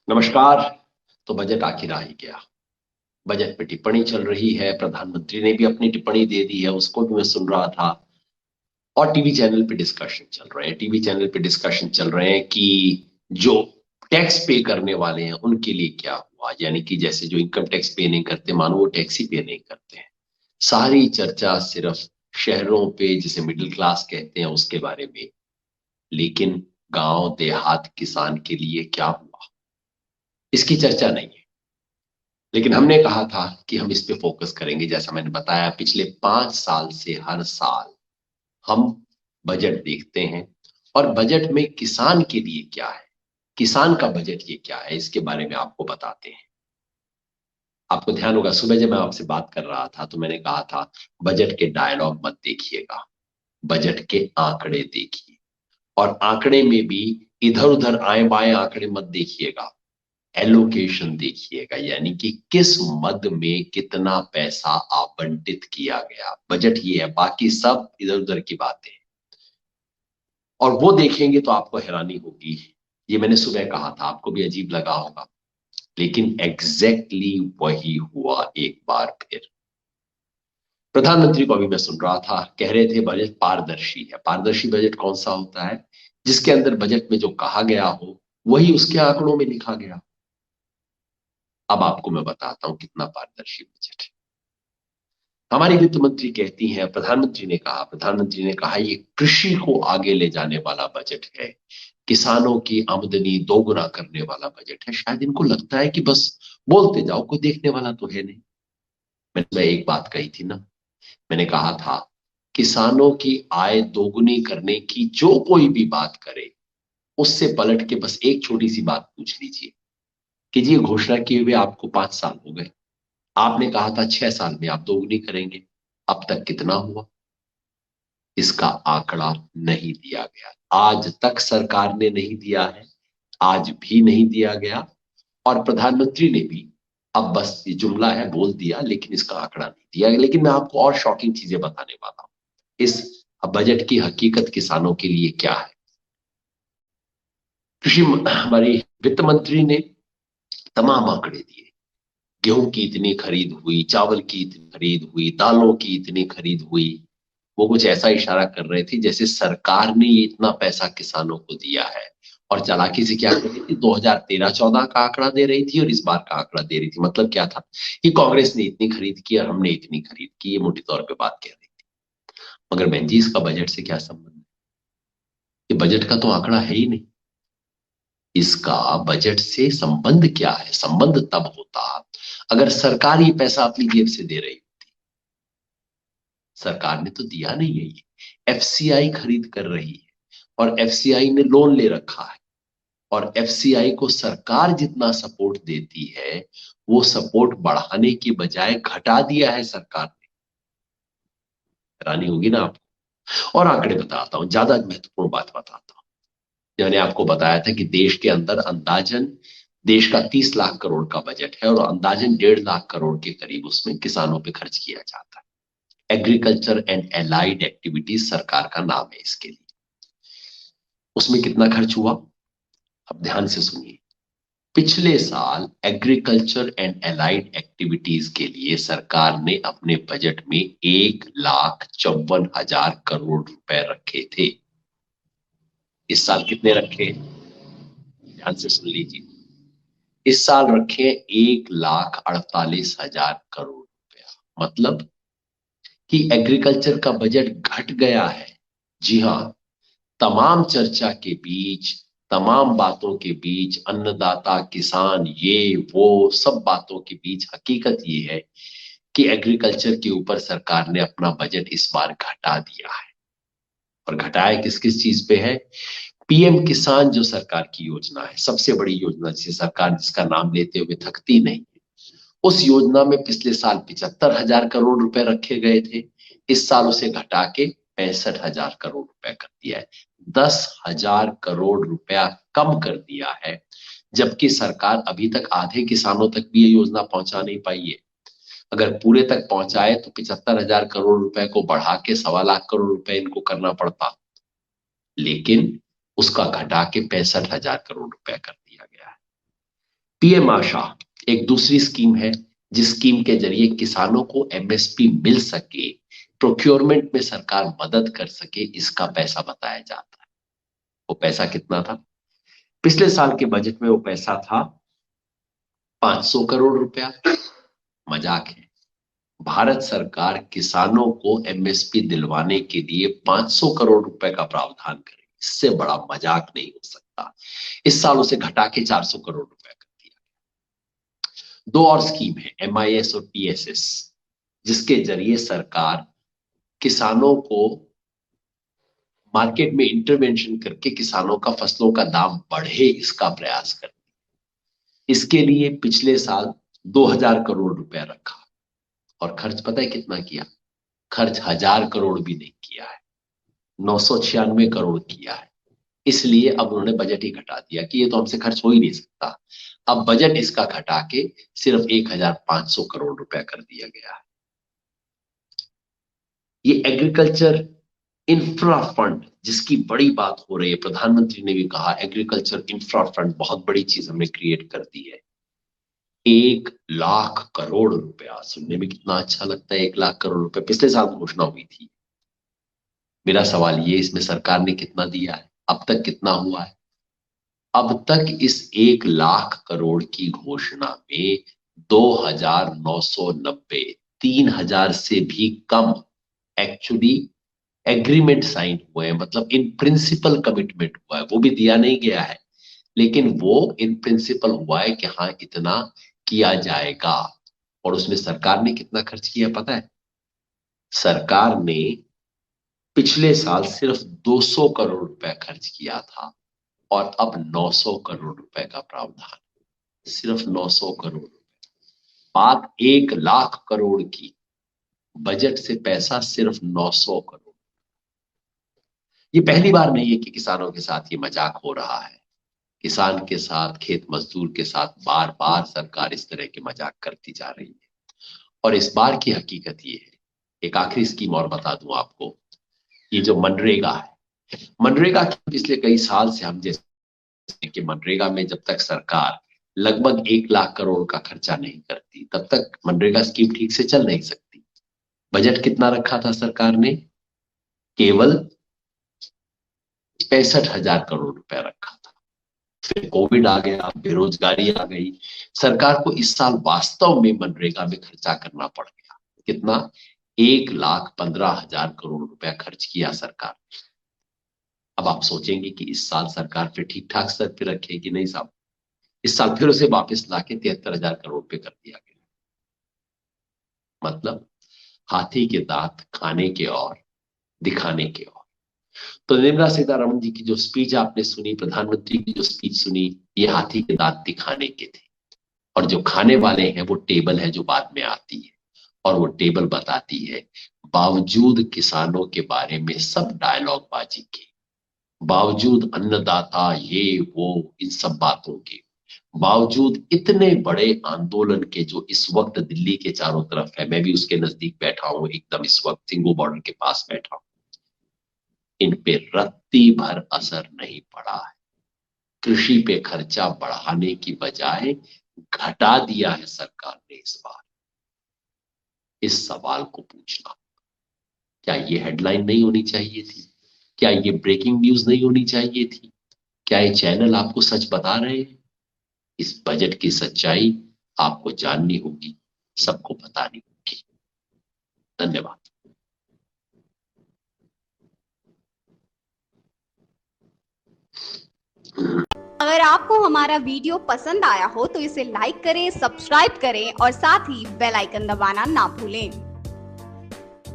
नमस्कार। तो बजट आखिर आ ही गया। बजट पे टिप्पणी चल रही है, प्रधानमंत्री ने भी अपनी टिप्पणी दे दी है, उसको भी मैं सुन रहा था। और टीवी चैनल पे डिस्कशन चल रहे हैं, टीवी चैनल पे डिस्कशन चल रहे हैं कि जो टैक्स पे करने वाले हैं उनके लिए क्या हुआ, यानी कि जैसे जो इनकम टैक्स पे नहीं करते, मानो वो टैक्स ही पे नहीं करते हैं। सारी चर्चा सिर्फ शहरों पे, जिसे मिडिल क्लास कहते हैं, उसके बारे में। लेकिन गांव देहात किसान के लिए क्या हुआ, इसकी चर्चा नहीं है। लेकिन हमने कहा था कि हम इस पे फोकस करेंगे। जैसा मैंने बताया, पिछले 5 साल से हर साल हम बजट देखते हैं, और बजट में किसान के लिए क्या है, किसान का बजट ये क्या है, इसके बारे में आपको बताते हैं। आपको ध्यान होगा, सुबह जब मैं आपसे बात कर रहा था तो मैंने कहा था बजट के डायलॉग मत देखिएगा, बजट के आंकड़े देखिए। और आंकड़े में भी इधर उधर आए बाएं आंकड़े मत देखिएगा, एलोकेशन देखिएगा, यानी कि किस मद में कितना पैसा आवंटित किया गया। बजट ये है, बाकी सब इधर उधर की बातें हैं। और वो देखेंगे तो आपको हैरानी होगी। ये मैंने सुबह कहा था, आपको भी अजीब लगा होगा, लेकिन एग्जैक्टली वही हुआ एक बार फिर। प्रधानमंत्री को अभी मैं सुन रहा था, कह रहे थे बजट पारदर्शी है। पारदर्शी बजट कौन सा होता है? जिसके अंदर बजट में जो कहा गया हो वही उसके आंकड़ों में लिखा गया। अब आपको मैं बताता हूं कितना पारदर्शी बजट है। हमारी वित्त मंत्री कहती हैं, प्रधानमंत्री ने कहा ये कृषि को आगे ले जाने वाला बजट है, किसानों की आमदनी दोगुना करने वाला बजट है। शायद इनको लगता है कि बस बोलते जाओ, कोई देखने वाला तो है नहीं। मैं एक बात कही थी ना, मैंने कहा था किसानों की आय दोगुनी करने की जो कोई भी बात करे, उससे पलट के बस एक छोटी सी बात पूछ लीजिए कि जी ये घोषणा किए हुए आपको 5 साल हो गए, आपने कहा था 6 साल में आप दोगुनी करेंगे, अब तक कितना हुआ? इसका आंकड़ा नहीं दिया गया, आज तक सरकार ने नहीं दिया है, आज भी नहीं दिया गया। और प्रधानमंत्री ने भी अब बस ये जुमला है बोल दिया, लेकिन इसका आंकड़ा नहीं दिया गया। लेकिन मैं आपको और शॉकिंग चीजें बताने वाला हूं। इस बजट की हकीकत किसानों के लिए क्या है? हमारी वित्त मंत्री ने तमाम आंकड़े दिए। गेहूं की इतनी खरीद हुई, चावल की इतनी खरीद हुई, दालों की इतनी खरीद हुई। वो कुछ ऐसा इशारा कर रहे थे जैसे सरकार ने ये इतना पैसा किसानों को दिया है। और चालाकी से क्या कर रही थी, 2013-14 का आंकड़ा दे रही थी और इस बार का आंकड़ा दे रही थी। मतलब क्या था कि कांग्रेस ने इतनी खरीद की और हमने इतनी खरीद की, ये मोटे तौर पे बात कह रही थी। मगर बहन जी, इसका बजट से क्या संबंध है? ये बजट का तो आंकड़ा है ही नहीं। इसका बजट से संबंध क्या है? संबंध तब होता अगर सरकार ये पैसा अपनी जेब से दे रही। सरकार ने तो दिया नहीं है, ये एफसीआई खरीद कर रही है, और एफसीआई ने लोन ले रखा है। और एफसीआई को सरकार जितना सपोर्ट देती है, वो सपोर्ट बढ़ाने की बजाय घटा दिया है सरकार ने। हैरानी होगी ना आपको। और आंकड़े बताता हूं, ज्यादा महत्वपूर्ण बात बताता हूं। मैंने आपको बताया था कि देश के अंदर अंदाजन देश का 30 लाख करोड़ का बजट है, और अंदाजन 1.5 लाख करोड़ के करीब उसमें किसानों पे खर्च किया जाता है। एग्रीकल्चर एंड एलाइड एक्टिविटीज सरकार का नाम है इसके लिए। उसमें कितना खर्च हुआ, अब ध्यान से सुनिए। पिछले साल एग्रीकल्चर एंड एलाइड एक्टिविटीज के लिए सरकार ने अपने बजट में 1,54,000 करोड़ रुपए रखे थे। इस साल कितने रखे? ध्यान से सुन लीजिए। इस साल रखे 1,48,000 करोड़ रुपया। मतलब कि एग्रीकल्चर का बजट घट गया है। जी हाँ, तमाम चर्चा के बीच, तमाम बातों के बीच, अन्नदाता किसान ये वो सब बातों के बीच हकीकत ये है कि एग्रीकल्चर के ऊपर सरकार ने अपना बजट इस बार घटा दिया है। और घटाया किस किस चीज पे है? पीएम किसान जो सरकार की योजना है, सबसे बड़ी योजना, जिसे सरकार जिसका नाम लेते हुए थकती नहीं, उस योजना में पिछले साल 75,000 करोड़ रुपए रखे गए थे। इस साल उसे घटा के 65,000 करोड़ रुपए कर दिया है। 10,000 करोड़ रुपया कम कर दिया है। जबकि सरकार अभी तक आधे किसानों तक भी ये योजना पहुंचा नहीं पाई है। अगर पूरे तक पहुंचाए तो 75,000 करोड़ रुपए को बढ़ा के 1.25 लाख करोड़ रुपए इनको करना पड़ता, लेकिन उसका घटा के 65,000 करोड़ रुपए कर दिया गया है। पीएम आशा एक दूसरी स्कीम है, जिस स्कीम के जरिए किसानों को एमएसपी मिल सके, प्रोक्योरमेंट में सरकार मदद कर सके, इसका पैसा बताया जाता है। वो पैसा कितना था? पिछले साल के बजट में वो पैसा था 500 करोड़ रुपया। मजाक है। भारत सरकार किसानों को एमएसपी दिलवाने के लिए 500 करोड़ रुपए का प्रावधान करे, इससे बड़ा मजाक नहीं हो सकता। इस साल उसे घटा के 400 करोड़ रुपए कर दिया। दो और स्कीम है, एमआईएस और टीएसएस, जिसके जरिए सरकार किसानों को मार्केट में इंटरवेंशन करके किसानों का फसलों का दाम बढ़े, इसका प्रयास करती है। इसके लिए पिछले साल 2000 करोड़ रुपया रखा और खर्च पता है कितना किया? खर्च 1000 करोड़ भी नहीं किया है, 996 करोड़ किया है। इसलिए अब उन्होंने बजट ही घटा दिया कि ये तो हमसे खर्च हो ही नहीं सकता। अब बजट इसका घटा के सिर्फ 1500 करोड़ रुपया कर दिया गया है। ये एग्रीकल्चर इंफ्रा फंड जिसकी बड़ी बात हो रही है, प्रधानमंत्री ने भी कहा एग्रीकल्चर इंफ्रा फंड बहुत बड़ी चीज हमने क्रिएट कर दी है। 1 लाख करोड़ रुपया, सुनने में कितना अच्छा लगता है। 1 लाख करोड़ रुपया पिछले साल घोषणा हुई थी। मेरा सवाल ये, इसमें सरकार ने कितना दिया है? अब तक कितना हुआ है? अब तक इस 1 लाख करोड़ की घोषणा में 2990, 3000 से भी कम एक्चुअली एग्रीमेंट साइन हुए हैं, मतलब इन प्रिंसिपल कमिटमेंट हुआ है, वो भी दिया नहीं गया है, लेकिन वो इन प्रिंसिपल हुआ है कि हाँ इतना किया जाएगा। और उसमें सरकार ने कितना खर्च किया पता है? सरकार ने पिछले साल सिर्फ 200 करोड़ रुपए खर्च किया था और अब 900 करोड़ रुपए का प्रावधान, सिर्फ 900 करोड़ रुपए। बात 1 लाख करोड़ की, बजट से पैसा सिर्फ 900 करोड़। ये पहली बार नहीं है कि किसानों के साथ ये मजाक हो रहा है। किसान के साथ, खेत मजदूर के साथ बार बार सरकार इस तरह के मजाक करती जा रही है। और इस बार की हकीकत ये है, एक आखिरी स्कीम और बता दूं आपको, ये जो मनरेगा है, मनरेगा की पिछले कई साल से हम जैसे कि मनरेगा में जब तक सरकार लगभग 1 लाख करोड़ का खर्चा नहीं करती, तब तक मनरेगा स्कीम ठीक से चल नहीं सकती। बजट कितना रखा था सरकार ने? केवल 65,000 करोड़ रुपया रखा था। फिर कोविड आ गया, बेरोजगारी आ गई, सरकार को इस साल वास्तव में मनरेगा में खर्चा करना पड़ गया। कितना? 1,15,000 करोड़ रुपया खर्च किया सरकार। अब आप सोचेंगे कि इस साल सरकार फिर ठीक ठाक स्तर पे रखेगी? नहीं साहब, इस साल फिर उसे वापस लाके 73,000 करोड़ पे कर दिया गया। मतलब हाथी के दांत खाने के और दिखाने के और। तो निर्मला सीतारमण जी की जो स्पीच आपने सुनी, प्रधानमंत्री की जो स्पीच सुनी, ये हाथी के दांत दिखाने के थे। और जो खाने वाले हैं वो टेबल है जो बाद में आती है, और वो टेबल बताती है बावजूद किसानों के बारे में सब डायलॉग बाजी के, बावजूद अन्नदाता ये वो इन सब बातों के, बावजूद इतने बड़े आंदोलन के जो इस वक्त दिल्ली के चारों तरफ है, मैं भी उसके नजदीक बैठा हूं, एकदम इस वक्त सिंगू बॉर्डर के पास बैठा हूं, इन पे रत्ती भर असर नहीं पड़ा है। कृषि पे खर्चा बढ़ाने की बजाय घटा दिया है सरकार ने इस बार। इस सवाल को पूछना, क्या ये हेडलाइन नहीं होनी चाहिए थी? क्या ये ब्रेकिंग न्यूज नहीं होनी चाहिए थी? क्या ये चैनल आपको सच बता रहे हैं? इस बजट की सच्चाई आपको जाननी होगी, सबको बतानी होगी। धन्यवाद। अगर आपको हमारा वीडियो पसंद आया हो तो इसे लाइक करें, सब्सक्राइब करें और साथ ही बेल आइकन दबाना ना भूलें।